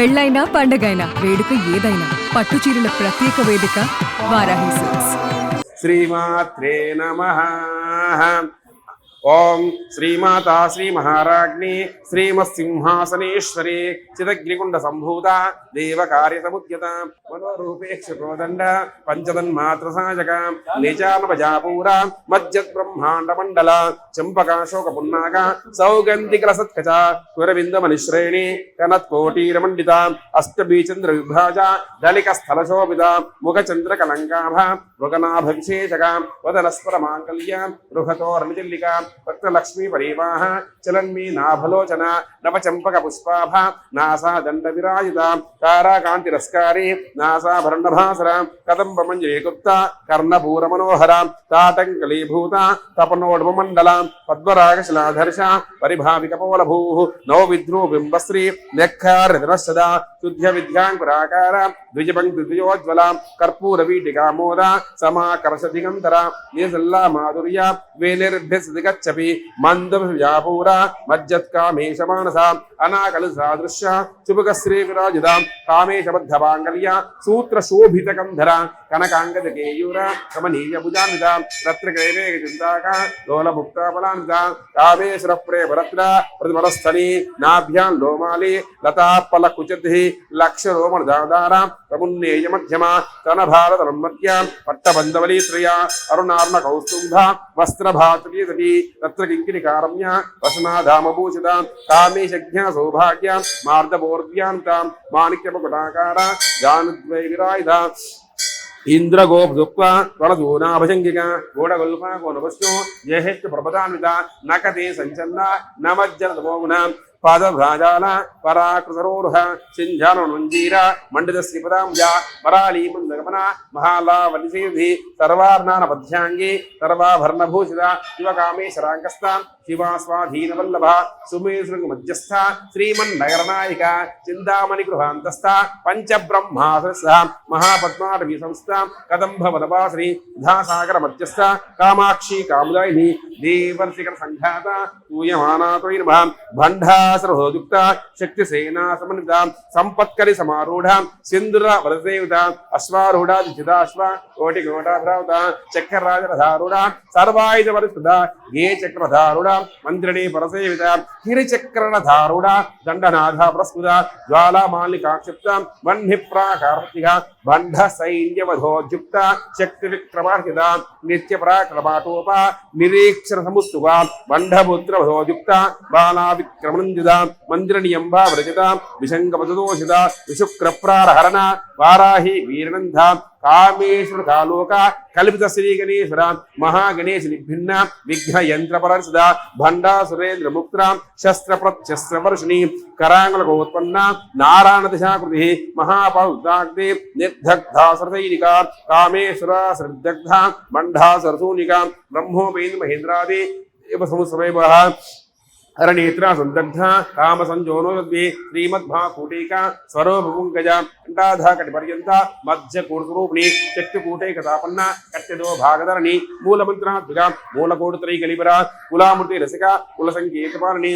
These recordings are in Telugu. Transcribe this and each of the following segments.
పెళ్ళైనా పండగైనా వేడుక ఏదైనా పట్టు చీరల ప్రత్యేక వేదిక వారాహి సిల్క్స్. శ్రీమాత్రే నమః. ఓం శ్రీమాతా శ్రీ మహారాజ్ఞి శ్రీమత్సింహాసనేశ్వరి చిదగ్నికుండ సంభూత దేవకార్య సముద్యత మనోరూపేక్ష కోదండ పంచదన్మాత్ర సాజక నిజానపజాపూర మజ్జత్ బ్రహ్మాండ మండల చంపకాశోక పున్నాక సౌగంధికల సత్కచ కురవిందమనిశ్రేణి కనత్కోటీరమండిత అష్టబీచంద్ర విభ్రాజ దళిక స్థల శోభిత ముఖచంద్ర కలంకాభ మృగనాభ విశేషక వదనస్పర మాంగళ్య బృహతోర్మిల్లిక భక్తలక్ష్మీ పరివాహ చలన్మీ నాభలోచన నవచంపక పుష్పాభ నాసా దండ విరాజిత తారాకాంతిరస్కారి నాసాభరణభాసర కదంబ మంజరీగుప్త కర్ణపూర మనోహర తాటంకలీభూత తపనోడ్మండల పద్మరాగశిలాధర్ష పరిభావిక పోలభూ నవ విద్రూ బింబశ్రీ నెక్కారసద శుద్ధ్య విద్యాంకురాకార ద్విజపంక్తి ద్విజోజ్వల కర్పూర వీటికామోద సమాకర్ష దిగంతర నిసల్లా మాధుర్య వేలిర్భిగచ్చపి మందవ్యాపూర మజ్జత్కామేశ మానస అనాకలు సాదృశ్య చుబుక శ్రీ విరాజిత కామేశబద్ధ మాంగళ్య సూత్ర శోభిత కంధర కనకాంగద కేయూర కమనీయ భుజాన్విత రత్నకైవేక చింతాక లోలముక్తాఫలాన్విత కామేశ్వర ప్రేమరత్న ప్రతిమరస్థలి నాభ్యాం లోమాలి లతాపల కుచద్ధి లక్ష రోమణ దాదార ప్రమున్నేయ మధ్యమ తన భారత మధ్య పట్టబంధవలీ త్రయ అరుణార్ణ కౌస్తుంభ వస్త్రభాతీ తత్ర కింకిణికారమ్య వసనాధామభూషిత కామేశజ్ఞ సౌభాగ్య మార్దబోర్ధ్యాంత మాణిక్యపకుటాకార జానుద్వై విరాయుధ ఇంద్రగోపుక్వ వరదూనాభజంగిక గోడగొల్ప గోనవశ్యో జయహేష్ట ప్రపదాన్విత నకతే సంచన్న నమజ్జనమోగుణ పాదభ్రాజాల పరాకృతరోరుహ సింజానుంజీర మండిత శ్రీపదాంజ పరాళీమందగమన మహాలావలిసేవి సర్వార్ణాన పద్యాంగి సర్వాభరణభూషిత శివకామేశ్వరాంకస్థ శివాస్వాధీనవల్లభ సుమేశృంగ మధ్యస్థ శ్రీమన్నగరనాయిక చింతామణి గృహాంతస్థ పంచబ్రహ్మాస మహాపద్మాటవీ సంస్థ కదంభవనవాసిని ధాసాగర మధ్యస్థ కామాక్షి కాముదాయిని దేవర్షికర సంఘాత పూయమానాతోయి నమః భండాసరహోయుక్త శక్తిసేనా సమన్విత సంపత్కరి సమారూఢ సింధుర వరసేవిత అశ్వారూఢాశ్వ కోటి కోటాభ్రావత చక్రరాజరధారూఢ సర్వాయుధ పరిస్థిత గే చక్రధారుడ మంత్రిణి పరసేవిత గిరిచక్రధారుడ దండనాథ ప్రస్ఫుత జ్వాలామాలికాక్షిప్త వహ్నిప్రాకార్తిక బంధ సైన్యవధోద్యుక్త శక్తి విక్రమార్హిత నిత్య పరాక్రమాటోప నిరీక్షణ సముస్తువ బంధపుత్ర వధోద్యుక్త బాలా విక్రమణంజిత మంత్రిణియంబా వ్రజిత విశంగపదోషిత విశుక్రప్రారహరణ వారాహి వీరనంద కామేశ్వర కాలోక కల్పిత శ్రీ గణేశ్వర మహాగణేశ నిభిన్న విఘ్న యంత్ర పరసిద భండా సురేంద్ర ముక్త శస్త్ర ప్రత్యస్త్ర వర్షిణి కరాంగులకోత్పన్న నారాయణ దిశాకృతి మహాపౌద్ధాగ్ని నిర్దగ్ధ సరసైనిక కామేశ్వర శ్రద్ధగ్ధ మండా సరసూనిక బ్రహ్మోపేంద్ర మహేంద్రాది సమయ హరనేత్ర సందగ్ధ కామ సంజోనోద్వి శ్రీమద్భాకూటీక స్వరోపంకజ కంఠాధాకటి పర్యంత మధ్య కూటరూపిణి శక్తికూటైక తాపన్న కట్టెదో భాగధరణి మూలమంత్రాత్మిక మూలకోటుత్రై కలిబర కులామృతి రసిక కుల సంకేతపాలని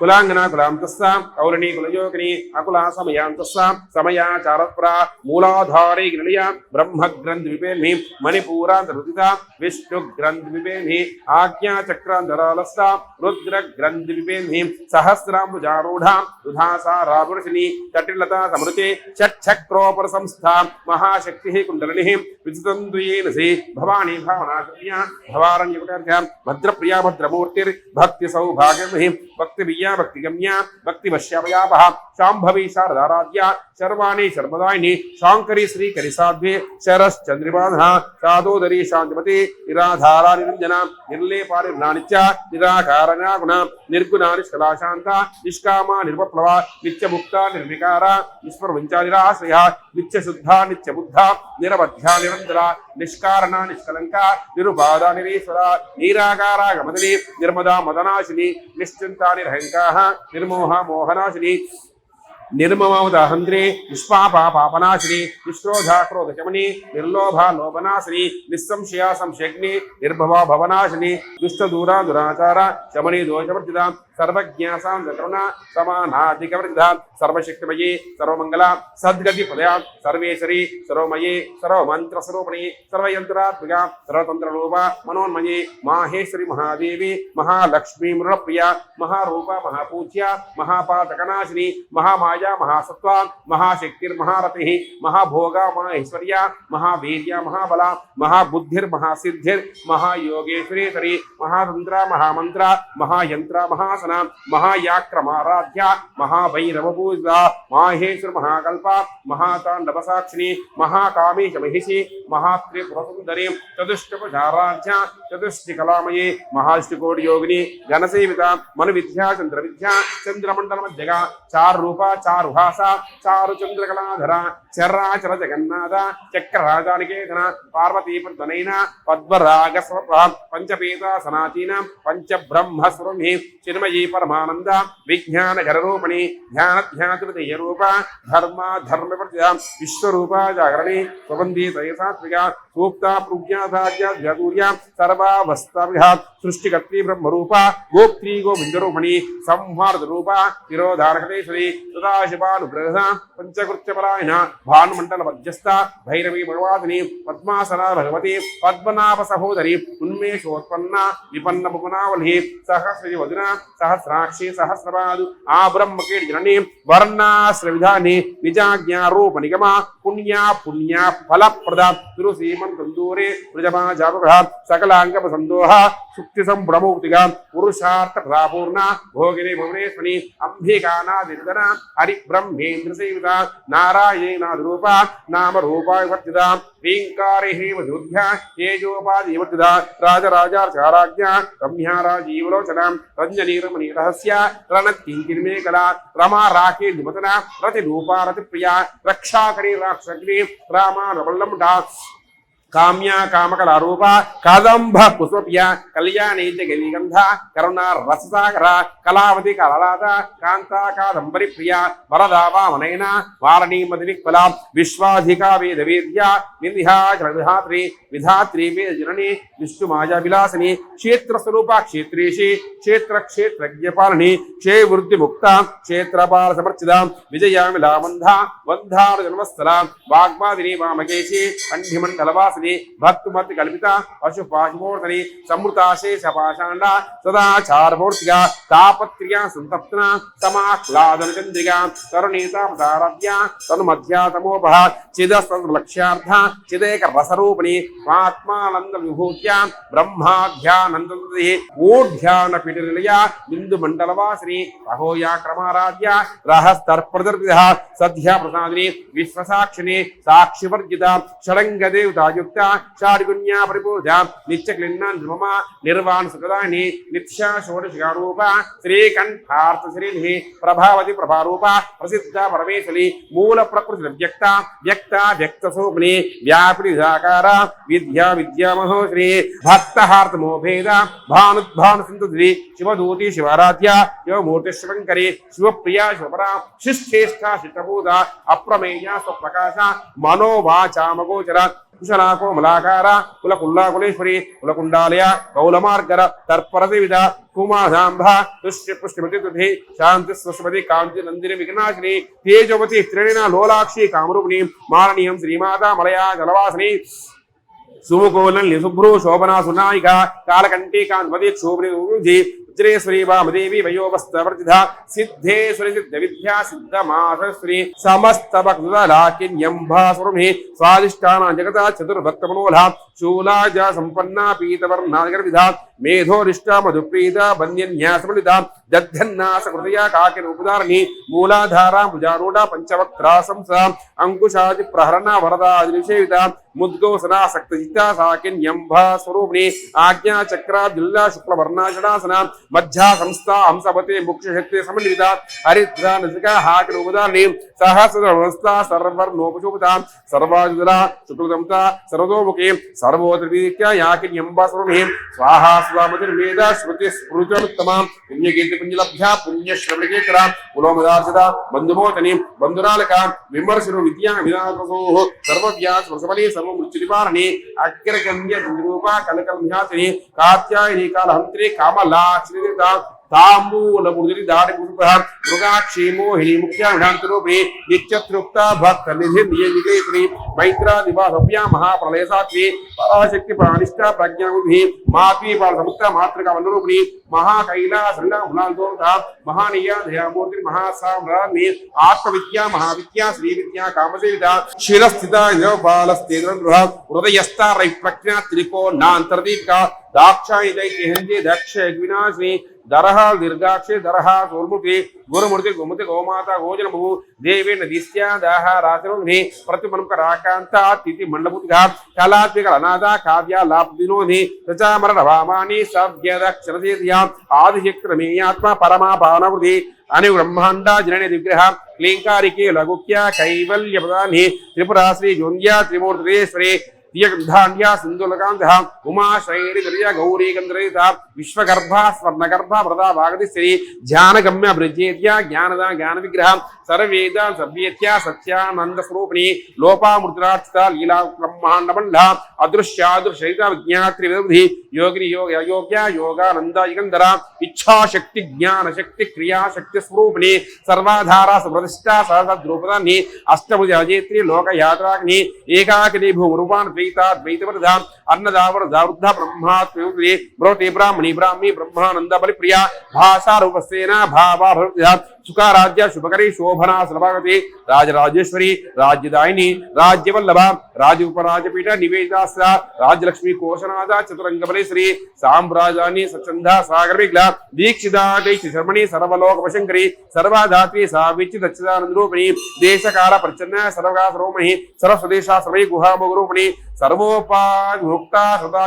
కులాంగన కులాంతస్స కౌరణి కులయోగిని అకుల సమయాంతస్స సమయాచారప్రా మూలాధారై నిలయ బ్రహ్మగ్రంథి విపేమి మణిపూరాంతరుదిత విష్ణుగ్రంథి విపేమి ఆజ్ఞాచక్రాంతరాలస్స రుద్రగ్రంథి విపేమి సహస్రాంబుజారూఢ దుధాసారాపురుషిని తటిలతా సమృతే షట్చక్రోపర సంస్థ మహాశక్తి కుండలిని విజితంద్వయేనసి భవానీ భావనాకర్య భవారణ్యకుటార్య భద్రప్రియా భద్రమూర్తిర్ భక్తి సౌభాగ్యమహి భక్తి భక్తి గమ్య భక్తి వశ్యాపయాప శాంభవి శారదారాధ్య శర్వాణి శర్మదాయిని శాంకరి శ్రీకరి సాధ్వే శరశ్చంద్రిపాద సాదోదరి శాంతిమతి నిరాధారా నిరంజన నిర్లేపానిర్నానిత్య నిరాకారణాగుణ నిర్గుణ నిష్కలాశాంత నిష్కామ నిర్వప్లవ నిత్యముక్త నిర్వికార నిస్పర్వంచ నిరాశ్రయ నిత్యశుద్ధ నిత్యబుద్ధ నిరవధ్య నిరంతర నిష్కారణ నిష్కలంక నిరుపాద నిరీశ్వర నీరాకారాగమదిని నిర్మదా మదనాశిని నిశ్చింతా నిరహంకాః నిర్మోహ మోహనాశిని నిర్మమోదహంద్రే నిష్పాపా పాపనాశిని నిష్క్రోధ క్రోధశమని నిర్లోభ లోభనాశిని నిస్సంశయ సంశయగ్ని నిర్భవ భవనాశిని దుష్టదూరా దురాచార శమని దోషవర్జిత सर्वज्ञासां करुणा समानाधिकवृद्धा सर्वशक्तिमयी सर्वमंगल सद्गति पदया सर्वेश्वरी सर्वमयी सर्वमंत्रस्वरूपिणी सर्वयंत्रात्मिका सर्वतंत्ररूपा मनोन्मयी माहेश्वरी महादेवी महालक्ष्मी मृणप्रिया महारूपा महापूज्या महापातकनाशिनी महामाया महासत्वा महाशक्तिर्महारतिः महाभोगा महाऐश्वर्या महावीर्या महाबला महाबुद्धिर्महासिद्धिर् महायोगेश्वरेश्वरी महातंत्रा महामंत्रा महायंत्रा महासना महायाक्रमाराध्या महाभैरवपूजिता माहेश्वर महाकल्पा महातांडवसाक्षिणी महाकामेश महिषी महात्रिपुरसुंदरी चतुष्टपचाराध्या चतुष्टिकलामयी महाष्टकोटि योगिनी घनसेविता मन विद्या चंद्र विद्या चंद्रमंडल मध्यगा चार रूपा चार भाषा चारु चंद्रकलाधरा चराचर जगन्नाथ चक्रराजानिकेतन पार्वती प्रदनैन पद्मराग पंचपीता सनातीन पंचब्रह्मस्वरूपी चिन्मयी परमानंद विज्ञान घररूपिणी ध्यान ध्यान रूप धर्म धर्म विश्वरूपा जागरणी स्वबंधी तयसात्विका सूक्ता प्रज्ञाधार्या सर्वावस्था सृष्टिकर्त्री ब्रह्मरूपा गोप्त्री गोविंदरूपिणी संहार रूपा तिरोधारकतेश्वरी सदाशिवानुग्रह पंचकृत्यपरायण भानुमंडल मध्यस्थ भैरवी भगवादिनी पद्मासना भगवती पद्मनाभ सहोदरी उन्मेषोत्पन्ना विपन्न भुवनावली सहस्री वदना सहस्राक्षी सहस्रपादु आ ब्रह्मकीट जननी वर्णाश्रविधानी निजाज्ञारूप निगमा पुण्या पुण्या फलप्रदा तुलसीमन तंदूरे प्रजमा जागृह सकलांग संदोह सुक्ति संभ्रमोक्तिगा पुरुषार्थ प्रापूर्णा भोगिनी भुवनेश्वरी अंबिकानादिर्दना हरि ब्रह्मेन्द्र सेविता नारायणाद्रूपा नाम रूपा विवर्तिता ह्रींकारे हेमधूभ्या तेजोपादिवर्तिता राजराजार्चाराज्ञा रम्या राजीवलोचना रंजनी रमणी रहस्य रणत्किंकिन्मेकला रमा राके निमतना रतिरूपा रतिप्रिया रक्षाकरी राक्षग्नि रामानवल्लम्भा काम्या कामकलारूपा कादंभ पुष्पप्रिया कल्याणी जगनिगंध करुणा रससागर कलावती कलालाता कांता कादंबरी प्रिया वरदा वामनयना वारणी मदिनिक्फला विश्वाधिका वेदवेद्या विंध्याचलविधात्री विधात्री वेदजननी विष्णुमाया विलासिनी क्षेत्र स्वरूपा क्षेत्रेशी क्षेत्र क्षेत्रज्ञपालिनी क्षय वृद्धि मुक्ता क्षेत्रपाल समर्चिता विजया विलामंधा वंधार जन्मस्थला वाग्मादिनी वामकेशी कंठिमंडलवास भक्तमत कल्पिता पशुपाशमूर्धनि समृताशेषपाषांडा सदाचारमूर्तिगा तापत्रिया संतप्तना समाह्लादन चंद्रिका तरुणीतावताराध्या तन्मध्या तमोपः चिदस्तलक्ष्यार्था चिदेक रसरूपिणी आत्मानंद विभूत्या ब्रह्माध्यानंदे ऊर्ध्यान पीठनिलया बिंदु मंडलवासिनी अहोया क्रमाराध्या रहस्तर्प्रदर्पितः सद्या प्रसादिनी विश्वसाक्षिणी साक्षिवर्जिता षडंगदेवता षाड्गुण्या परिपूर्जा नित्यक्लिन्ना निर्ममा निर्वाण सुखदायिनी नित्या षोडशरूपा श्रीकंठार्थ श्रीनिधि प्रभावती प्रभारूपा प्रसिद्धा परमेश्वरी मूल प्रकृति व्यक्ता व्यक्ता व्यक्तस्वरूपिणी व्यापिनी निराकारा विद्या विद्यामहोश्री भक्तहार्थ मोभेदा भानुद्भानु सिंधुद्री शिवदूती शिवाराध्या शिवमूर्ति शिवंकरी शिवप्रिया शिवपरा शिष्ठेष्ठा शिष्टभूता अप्रमेया स्वप्रकाशा मनोवाचामगोचरा कुशलाको मलाकारा कुलकुल्लाकुलेश्वरी कुलकुंडालय कौलमार्गर तर्परदेविद कुमाधांभ तुष्य पुष्टिमति तुधि शांति स्वस्मति कांति नंदिनी विघ्नाशिनी तेजवती त्रिणिना लोलाक्षी कामरूपिणी मारणीयं श्रीमाता मलया जलवासिनी सुमुकोलन निशुभ्रू शोभना सुनायिका कालकंठी कांतवती क्षोभनी वज्रेश्वरी वामदेवी वयोवस्तवर्तिधा सिद्धेश्वरी सिद्ध विद्या सिद्ध मासश्री समस्त भक्तलाकिन्यंभासुरमि स्वादिष्टाना जगता चतुर्भक्तमनोला शूलाजा संपन्ना पीतवर्णागर्विधा मेधोरिष्टा मधुप्रीता बन्यन्यासमलिता दध्यन्नासकृतया काकिनोपदारिणी मूलाधारा भुजारूढ़ा पंचवक्त्रा संसा अंकुशादि प्रहरणा वरदादिनिषेविता मुद्गोसना सक्तजिता साकिन्यंभा स्वरूपिणी आज्ञा चक्रा दिल्ला शुक्लवर्णाषडासना मध्या संस्था हंसपते मुक्षशक्ति समन्विता हरिद्रा नसिका हाकिनोपदारिणी सहस्रवस्था सर्वर्णोपशोभिता सर्वाजुला शुक्लदंता सर्वतोमुखी सर्वोत्तरवीक्या याकिन्यंभा स्वरूपिणी स्वाहा स्वामतिर्वेद श्रुति स्मृतिरुत्तमा पुण्यकीर्ति पुण्यलभ्या पुण्यश्रवणकेतरा कुलोमदार्चिता बंधुमोचनी बंधुरालका विमर्शनु विद्या विनाशोः सर्वव्यास वसवली सर्वमृत्युनिवारणी अग्रगम्य रूपा कलकलम्यासिनी कात्यायनी कालहंत्री कामलाक्षिता తాంబూలముదిరి దాడి మృగాక్షి మోహిని ముఖ్యానుడాంతరూపిణి నిత్యతృప్త భక్త నిధి నియమికేశ్వరి మైత్రాదివా సవ్యా మహాప్రలయ సాత్వి పరాశక్తి ప్రాణిష్ట ప్రజ్ఞాబుద్ధి మాత్వీ పాల సముక్త మాతృక వనరూపిణి మహాకైలాసంగ మహానీయ దయామూర్తి మహాసామ్రాజ్ఞి ఆత్మవిద్యా మహావిద్యా శ్రీ విద్యా కామసేవిత శిరస్థిత బాలస్థేంద్ర హృదయస్థారై ప్రజ్ఞా త్రికోణాంతర్దీపిక దాక్షాయి దైత్యహంతి దక్ష వినాశిని దరహాల్ దీర్ఘాక్షి దరహా సోల్ముఖి గురుమూర్తి గోమతి గోమాత గోజనము దేవి నదిస్యా దాహ రాశి ప్రతిమనుక రాకాంత తిథి మండముతిగా కళాత్మిక అనాథ కావ్య లాభ వినోది ప్రచామర రవామాని సవ్యదక్షరసేద్యా ఆదిశక్తిరమేయాత్మ పరమా భావనవృతి అని బ్రహ్మాండ జనని విగ్రహ క్లీంకారికే లఘుక్య కైవల్య ప్రధాని త్రిపురా శ్రీ జోంద్యా త్రిమూర్తిశ్వరి ధాన్యా సింధులకాంత ఉమా శైలి దర్య గౌరీ గంధరహిత విశ్వగర్భ స్వర్ణగర్భ ప్రదా భాగతిశ్రీ ధ్యానగమ్య బ్రజేద్య జ్ఞానద జ్ఞాన విగ్రహ సర్వేద సవ్యేత్య సత్యానంద స్వరూపిణి లోపామృతార్చిత లీలా బ్రహ్మాండ మండ అదృశ్యాదృశ్యత విజ్ఞాత్రి విధి యోగిని యోగ్య యోగానంద యుగంధర ఇచ్ఛాశక్తి జ్ఞానశక్తి క్రియాశక్తి స్వరూపిణి సర్వాధార సుప్రతిష్ఠ సహస్రద్రూపదాన్ని అష్టభుజ అజేత్రి లోకయాత్రాగ్ని ఏకాకిని భూరూపాన్ ద్వైతవరద అన్నదావర వృద్ధ బ్రహ్మాత్మ బ్రోతి బ్రాహ్మణి బ్రాహ్మీ బ్రహ్మానంద బలిప్రియ భాషా రూపసేన భావా సుఖారాజ్య శుభకరి శోభనా సులభగతి రాజరాజేశ్వరి రాజ్యదాయిని రాజ్యవల్లభ రాజోపరాజపీఠ నివేదాస్త రాజ్యలక్ష్మి కోశనాథ చతురంగబలేశ్వరి సామ్రాజాని సచంద సాగర విగ్ల దీక్షితాటి శర్మణి సర్వలోకవశంకరి సర్వాధాత్రి సావిచ్చి దచ్చిదానంద రూపిణి దేశకాల ప్రచన్న సర్వగా సర్వమణి సర్వస్వదేశ సర్వై గుహామగురూపిణి సర్వోపాయుక్త సదా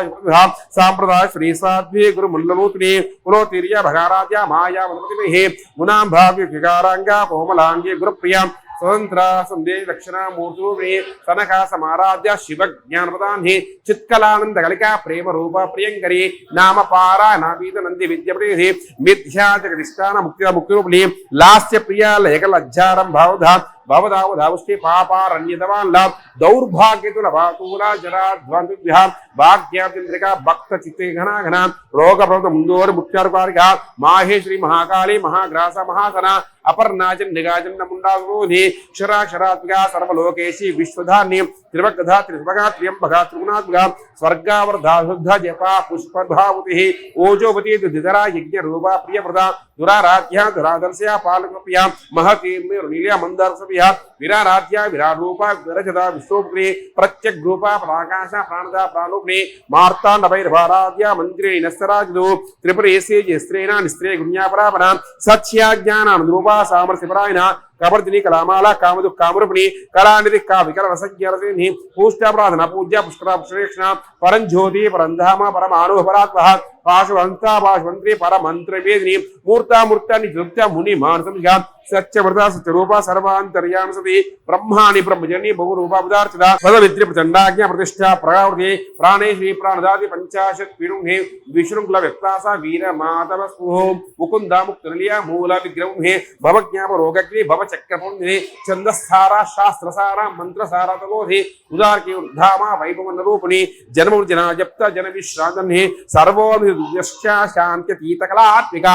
సాంప్రదాయ శ్రీ సాధ్వి గురు ముల్లమూర్తిని పురోతిర్య భగారాధ్య మాయా వనపతి గుణాం భావ్య వికారాంగ కోమలాంగి గురుప్రియ స్వతంత్ర సందేశ దక్షిణామూర్తి సనక సమారాధ్య శివ జ్ఞానపదాన్ని చిత్కలానంద కలిక ప్రేమ రూప ప్రియంకరి నామ పారాయణాపీత నంది విద్యపతి మిథ్యా జగదిష్టాన ముక్తిరూపిణి లాస్య ప్రియ లేఖ లజ్జారం భావధా భవదావధావష్టి పాపారణ్యతవాన్ల దౌర్భాగ్యతుల వాతూల జరాధ్వంతుభ్య భాగ్యాచంద్రిక భక్త చిత్తే ఘనాఘన రోగప్రద ముందోరు ముఖ్యారుకారిక మాహేశ్వరి మహాకాళి మహాగ్రాస మహాసన అపర్ణాచన్ నిగాచన్న ముండాగోధి క్షరాక్షరాత్మిక సర్వలోకేశి విశ్వధాన్యం త్రివగ్ధ త్రిభగా త్రియంబగా త్రిగుణాత్మిక స్వర్గావర్ధాశుద్ధ జప పుష్పభావతి ఓజోపతి దుధిధరా యజ్ఞ రూప ప్రియప్రద దురారాధ్య దురాదర్శయ పాలకప్రియ మహతి నీల మందర్శవ్య విరారాధ్య విరారూప విరజత విశ్వోపి ప్రత్యగ్రూప ప్రాకాశ ప్రాణద ప్రాణోగ్ని మార్తాండభైర్భారాధ్య మంత్రి నస్తరాజు త్రిపురేశే స్త్రీణ నిస్త్రే గుణ్యాపరాపణ సత్యాజ్ఞానానురూప సామరస్యపరాయణ కబర్దిని కళామాల కామదు కామరూపిణి కళానిధి కా వికర రసజ్ఞరసేని పూష్టాప్రాధన పూజ్య పుష్కర పుష్కరేక్షణ పరంజ్యోతి పరంధామ పరమానుభరాత్మ పాశవంత పాశవంత్రి పరమంత్రవేదిని మూర్తామూర్తాన్ని జృత్య ముని మానసంగా సత్యవ్రత సత్యరూప సర్వాంతర్యామి సతి బ్రహ్మాని బ్రహ్మజని బహురూపాపదార్చిత పదవిత్రి ప్రచండాజ్ఞ ప్రతిష్ఠ ప్రవృతి ప్రాణేశ్వరి ప్రాణదాది పంచాశత్ పీడుంహే విశృంఖల వ్యక్తాస వీర మాధవ స్పృహో ముకుంద ముక్తనిలియ మూల విగ్రహే భవజ్ఞాప రోగగ్ని భవ చక్రపుణ్యే ఛందస్థార శాస్త్రసార మంత్రసార తలోధి ఉదార్కి ఉద్ధామ వైభవన రూపిణి జన్మజన జప్త జన విశ్రాంతన్హే సర్వోభిష్ట శాంత్యతీత కళాత్మిక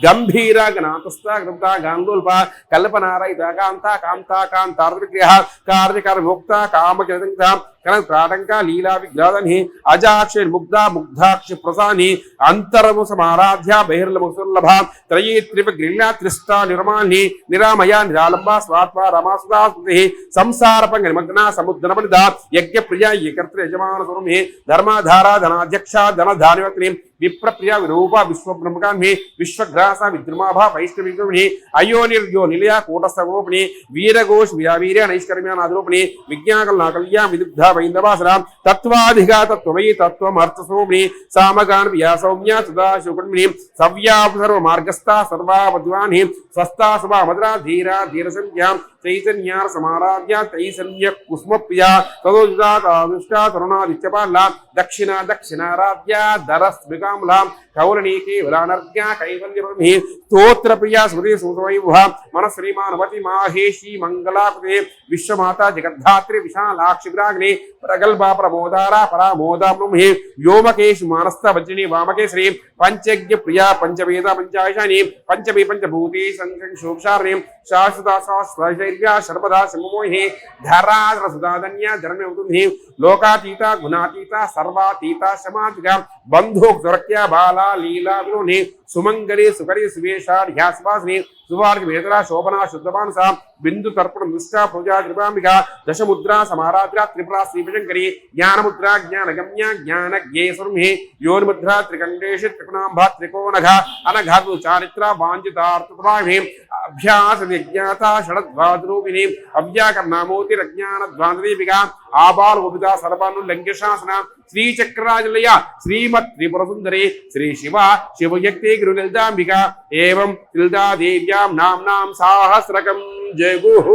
గంభీర గణాతస్థ గృప్త గాంధోల్ప కల్పనారయిత కాంత కాంత కాంతార్విగ్రహ కార్యకర భోక్త కామకిరదంగ కనత్రాటంక లీలా విగ్రహని అజాక్షి ముగ్ధ ముగ్ధాక్షి ప్రసాని అంతరము సమారాధ్య బహిర్లముసుర్లభ త్రయీ త్రిపగ్రిల్ల త్రిష్ట నిర్మాణి నిరామయ నిరాలంబ స్వాత్మ రమాసుదాస్మృతి సంసారపంగ నిమగ్న సముద్రమనిద యజ్ఞ ప్రియ ఏకర్త యజమాన స్వరమే ధర్మాధార ధనాధ్యక్ష ధనధానివత్ని విప్రప్రియ విరూప విశ్వబ్రహ్మకాన్ని విశ్వగ్రాస విద్రుమాభ వైష్ణవిని అయోనిర్యో నిలయ కూటస్థరూపిణి వీరఘోష్ వీర నైష్కర్మ్య నాదరూపిణి విజ్ఞాకల్ నాకల్య విదుగ్ధ వైందవాసన తత్వాధిగా తత్వమయీ తత్వమర్థస్వరూపిణి సామగాన్ వ్యాసౌమ్య సదాశివకుర్మిణి సవ్యాసర్వ మార్గస్థ సర్వామధ్వాని స్వస్థా శుభా మధురా ధీర ధీర సంధ్యాం చైతన్యార సమారాధ్య చైతన్య కుస్మప్రియ తదోజుదా తరుణాదిత్యపాల దక్షిణ దక్షిణారాధ్య ధరస్మిక नीलाम्लां कौलनीके वलानर्घ्या कैवल्यप्रभे स्तोत्र प्रिया स्मृति सुतवैभव मन श्रीमानवती माहेशी मंगलाकृते विश्वमाता जगद्धात्री विशालाक्षिग्राग्ने प्रगल्भा प्रमोदारा परामोदा ब्रह्मे व्योमकेश मानस्थ वज्रिणी वामके श्री पंचज्ञ प्रिया पंचवेद पंचायशानी पंचमी पंचभूते संशोक्षार्णे शाश्वता शाश्वतैर्या सर्वदा सममोहे धरा रसुदादन्या धर्मवतुन्हि लोकातीता गुणातीता सर्वातीता समाधिका बंधो सुरक्या बाला लीला विनोने सुमंगले सुकरी सुवेशाढ्यासवासिनी सुवार्ग वेदरा शोभना शुद्धमानसा बिंदु तर्पण दुष्टा पूजा कृपांबिका दशमुद्रा समाराध्रा त्रिपुरा श्रीभजंकरी ज्ञानमुद्रा ज्ञानगम्या ज्ञानज्ञे सुरमे योनिमुद्रा त्रिकंडेश त्रिपुणांभा त्रिकोणघा अनघातु चारित्रा वांछितार्थप्रभावे अभ्यास विज्ञाता षडद्वादरूपिणी अव्याकरणामोतिरज्ञानध्वान्तदीपिका आबाल गोपिता सर्वानुल्लंघ्यशासना श्रीचक्रराजलया श्रीमत् त्रिपुरसुंदरी श्री शिवा शिवयक्ति गुरुललितांबिका एवं तिलदा देव्यां नाम्नां सहस्रकं जगुः।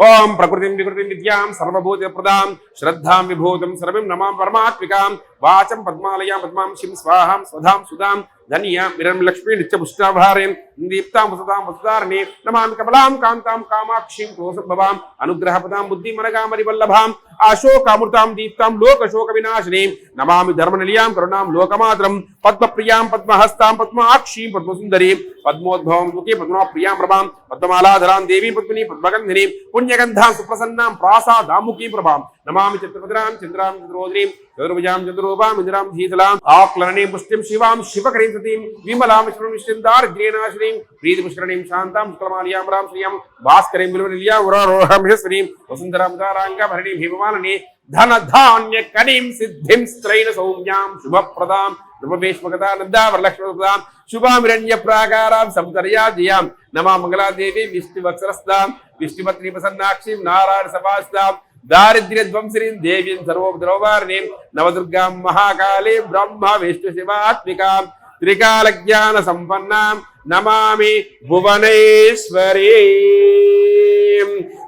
ओम प्रकृतिं विकृतिं विद्यां सर्वभूतप्रदां श्रद्धां विभूतं सर्वं नमामि परमात्मिकां वाचं पद्मालयां पद्मां शिं स्वाहां स्वधां सुधां धन्यां विरं लक्ष्मी नित्यपुष्टाभारें दीप्तां वसतां वसुधारिणी नमामि कमलां कान्तां कामाक्षीं क्रोधभवां अनुग्रहपदां बुद्धिमनगामरिवल्लभां अशोकामृतां दीप्तां लोकशोकविनाशिनीं नमामि धर्मनिलयां करुणां लोकमात्रं पद्मप्रियां पद्महस्तां पद्माक्षीं पद्मसुन्दरीं पद्मोद्भवं मुखे पद्मप्रियां प्रभां पद्ममालाधरां देवीं पद्मिनी पद्मगन्धिनीं पुण्यगन्धां सुप्रसन्नां प्रासादामुखीं प्रभां नमामि चित्रपत्रां चन्द्रां चन्द्रोदरीं चतुर्भुजां चतुरूपां इन्द्रां धीतलां आक्लरणीं पुष्टिं शिवां शिवकरीं सतीं विमलां विष्णुनिष्ठिं दारिद्र्यनाशिनीं प्रीतिपुष्करणीं शान्तां शुक्लमाल्यां रां श्रियं भास्करीं विलवनिल्यां वरारोहमहेश्वरीं वसुन्धरां दाराङ्गभरणीं भीममालिनीं धन धान्य कनीं सिद्धिं स्त्रैण सौम्यां शुभप्रदां रूपवेश्मगतानन्दा वरलक्ष्मीप्रदां शुभामिरण्य प्राकारां सप्तर्याजयां नमा मंगलादेवी विष्णुवत्सरस्तां विष्णुपत्नी प्रसन्नाक्षीं नारायण सभास्तां दारिद्र्य ध्वंसिनीं देवीं सर्वोपद्रववारिणीं नवदुर्गां महाकालीं ब्रह्म विष्णु शिवात्मिकां त्रिकाल ज्ञान संपन्नां नमामि भुवनेश्वरीं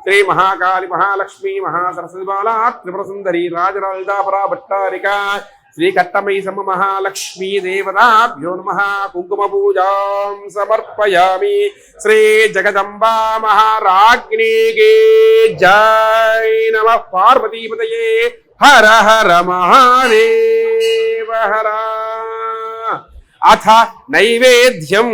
श्री महाकाली महालक्ष्मी महासरस्वती बाला त्रिपुरसुंदरी राजराजदापरा भट्टारिका श्री कट्टमयी सम महालक्ष्मी देवताभ्यो नमः कुंकुम पूजां समर्पयामि श्री जगदम्बा महाराज्ञी की जय नमः पार्वतीपतये हर हर महादेव हर अथ नैवेद्यम्